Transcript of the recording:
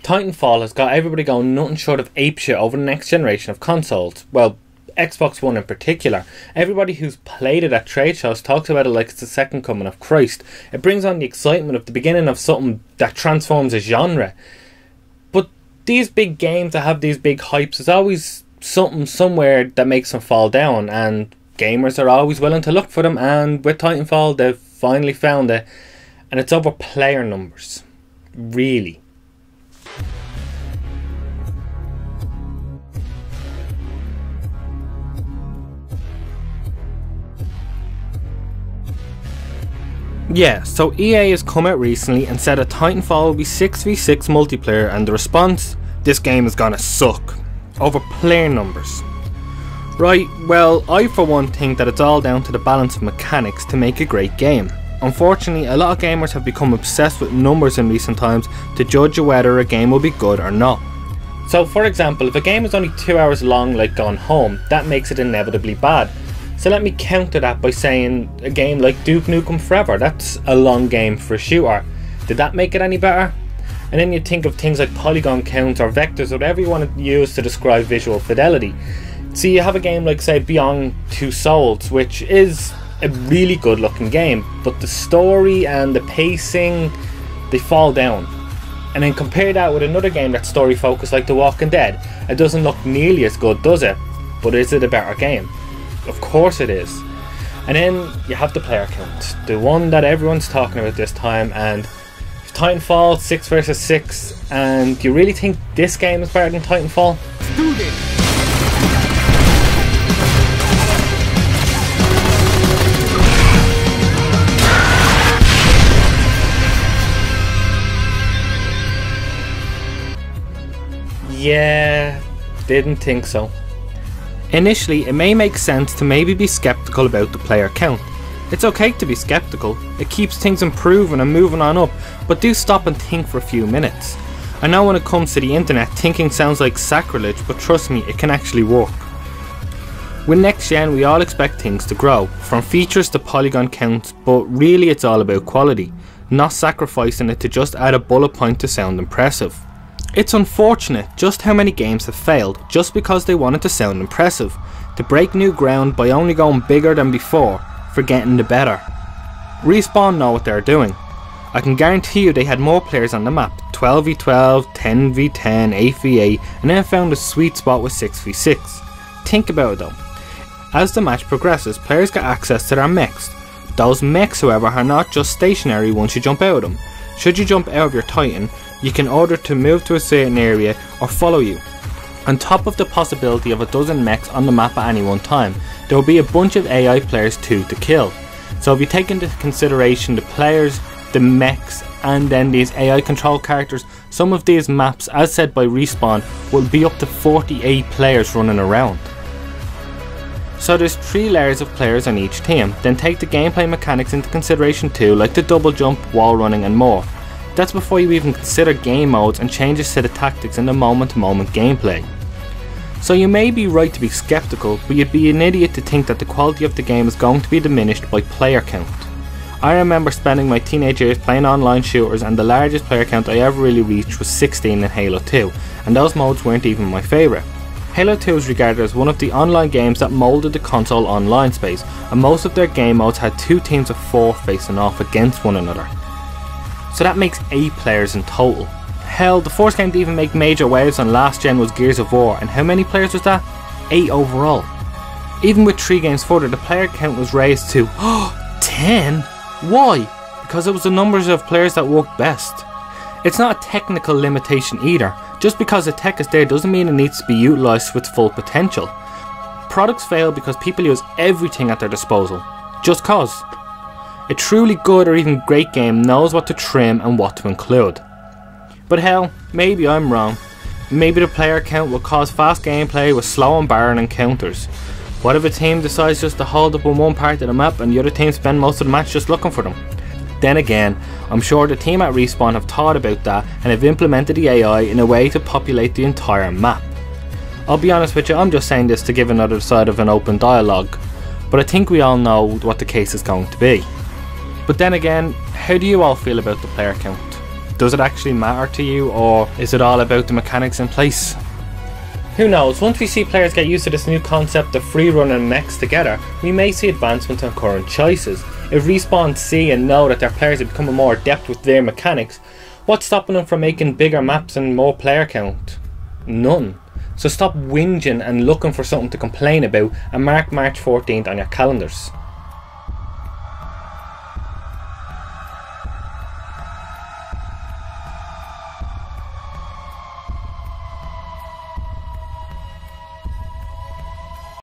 Titanfall has got everybody going nothing short of apeshit over the next generation of consoles. Well, Xbox One in particular. Everybody who's played it at trade shows talks about it like it's the second coming of Christ. It brings on the excitement of the beginning of something that transforms a genre. But these big games that have these big hypes, there's always something somewhere that makes them fall down, and gamers are always willing to look for them, and with Titanfall they've finally found it, and it's over player numbers. Really. Yeah, so EA has come out recently and said that Titanfall will be 6v6 multiplayer, and the response, this game is gonna suck. Over player numbers. Right, well, I for one think that it's all down to the balance of mechanics to make a great game. Unfortunately, a lot of gamers have become obsessed with numbers in recent times to judge whether a game will be good or not. So for example, if a game is only 2 hours long like Gone Home, that makes it inevitably bad. So let me counter that by saying a game like Duke Nukem Forever, that's a long game for a shooter. Did that make it any better? And then you think of things like polygon counts or vectors, or whatever you want to use to describe visual fidelity. So you have a game like, say, Beyond Two Souls, which is a really good looking game, but the story and the pacing, they fall down. And then compare that with another game that's story focused like The Walking Dead. It doesn't look nearly as good, does it? But is it a better game? Of course it is. And then you have the player count, the one that everyone's talking about this time, and Titanfall 6 vs 6, and do you really think this game is better than Titanfall? Let's do this! Yeah, didn't think so. Initially, it may make sense to maybe be skeptical about the player count. It's okay to be skeptical, it keeps things improving and moving on up, but do stop and think for a few minutes. I know when it comes to the internet, thinking sounds like sacrilege, but trust me, it can actually work. With next gen, we all expect things to grow, from features to polygon counts, but really it's all about quality, not sacrificing it to just add a bullet point to sound impressive. It's unfortunate just how many games have failed just because they wanted to sound impressive, to break new ground by only going bigger than before, forgetting the better. Respawn know what they're doing. I can guarantee you they had more players on the map, 12v12, 10v10, 8v8, and then found a sweet spot with 6v6. Think about it though. As the match progresses, players get access to their mechs. Those mechs, however, are not just stationary once you jump out of them. Should you jump out of your Titan, you can order to move to a certain area or follow you. On top of the possibility of a dozen mechs on the map at any one time, there will be a bunch of AI players too to kill. So if you take into consideration the players, the mechs, and then these AI control characters, some of these maps, as said by Respawn, will be up to 48 players running around. So there's 3 layers of players on each team, then take the gameplay mechanics into consideration too, like the double jump, wall running and more. That's before you even consider game modes and changes to the tactics in the moment-to-moment gameplay. So you may be right to be skeptical, but you'd be an idiot to think that the quality of the game is going to be diminished by player count. I remember spending my teenage years playing online shooters, and the largest player count I ever really reached was 16 in Halo 2, and those modes weren't even my favourite. Halo 2 is regarded as one of the online games that moulded the console online space, and most of their game modes had 2 teams of 4 facing off against one another. So that makes 8 players in total. Hell, the first game to even make major waves on last gen was Gears of War, and how many players was that? 8 overall. Even with 3 games further, the player count was raised to 10? Why? Because it was the numbers of players that worked best. It's not a technical limitation either. Just because the tech is there doesn't mean it needs to be utilised to its full potential. Products fail because people use everything at their disposal, just cause. A truly good or even great game knows what to trim and what to include. But hell, maybe I'm wrong. Maybe the player count will cause fast gameplay with slow and barren encounters. What if a team decides just to hold up on one part of the map and the other team spend most of the match just looking for them? Then again, I'm sure the team at Respawn have thought about that and have implemented the AI in a way to populate the entire map. I'll be honest with you, I'm just saying this to give another side of an open dialogue, but I think we all know what the case is going to be. But then again, how do you all feel about the player count? Does it actually matter to you, or is it all about the mechanics in place? Who knows, once we see players get used to this new concept of free running mechs together, we may see advancements on current choices. If Respawn see and know that their players are becoming more adept with their mechanics, what's stopping them from making bigger maps and more player count? None. So stop whinging and looking for something to complain about and mark March 14th on your calendars.